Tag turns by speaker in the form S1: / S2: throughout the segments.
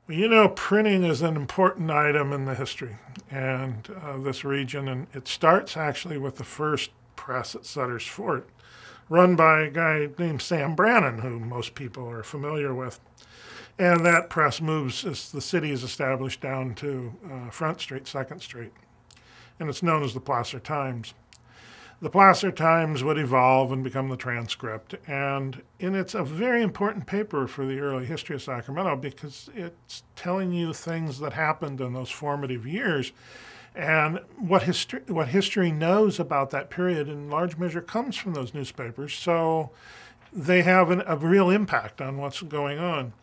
S1: Well, you know, printing is an important item in the history and this region, and it starts actually with the first press at Sutter's Fort, run by a guy named Sam Brannan, who most people are familiar with. And that press moves as the city is established down to Front Street, 2nd Street, and it's known as the Placer Times. The Placer Times would evolve and become the Transcript, and it's a very important paper for the early history of Sacramento because it's telling you things that happened in those formative years, and what history knows about that period in large measure comes from those newspapers, so they have a real impact on what's going on.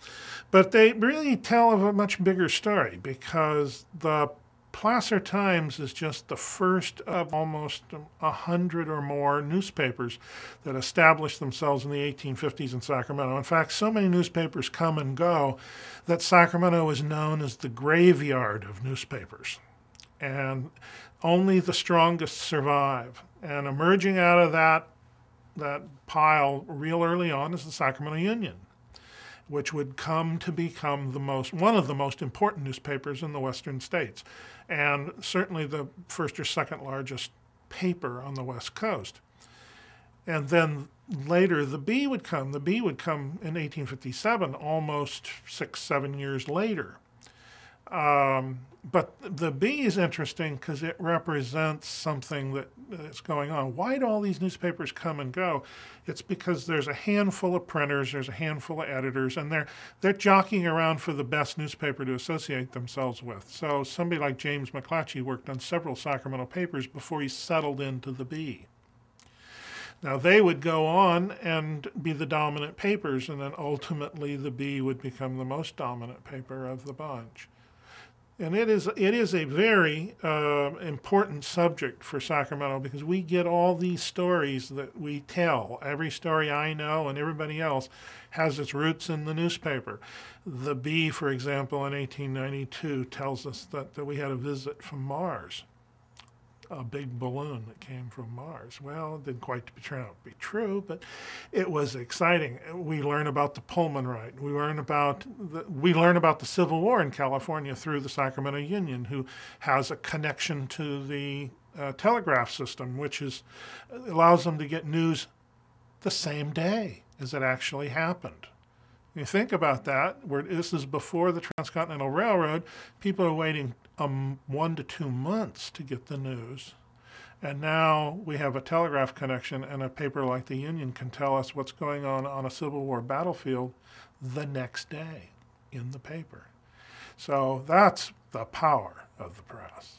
S1: But they really tell of a much bigger story because the Placer Times is just the first of almost 100 or more newspapers that established themselves in the 1850s in Sacramento. In fact, so many newspapers come and go that Sacramento is known as the graveyard of newspapers. And only the strongest survive. And emerging out of that pile real early on is the Sacramento Union, which would come to become one of the most important newspapers in the western states, and certainly the first or second largest paper on the West Coast. And then later the Bee would come. The Bee would come in 1857, almost 6-7 years later. But the Bee is interesting because it represents something that's going on. Why do all these newspapers come and go? It's because there's a handful of printers, there's a handful of editors, and they're jockeying around for the best newspaper to associate themselves with. So somebody like James McClatchy worked on several Sacramento papers before he settled into the Bee. Now, they would go on and be the dominant papers, and then ultimately the Bee would become the most dominant paper of the bunch. And it is a very important subject for Sacramento because we get all these stories that we tell. Every story I know and everybody else has its roots in the newspaper. The Bee, for example, in 1892 tells us that we had a visit from Mars, a big balloon that came from Mars. Well, it didn't quite turn out to be true, but it was exciting. We learn about the Pullman Ride. We learn about the Civil War in California through the Sacramento Union, who has a connection to the telegraph system, which allows them to get news the same day as it actually happened. You think about that, this is before the Transcontinental Railroad. People are waiting 1 to 2 months to get the news. And now we have a telegraph connection, and a paper like the Union can tell us what's going on a Civil War battlefield the next day in the paper. So that's the power of the press.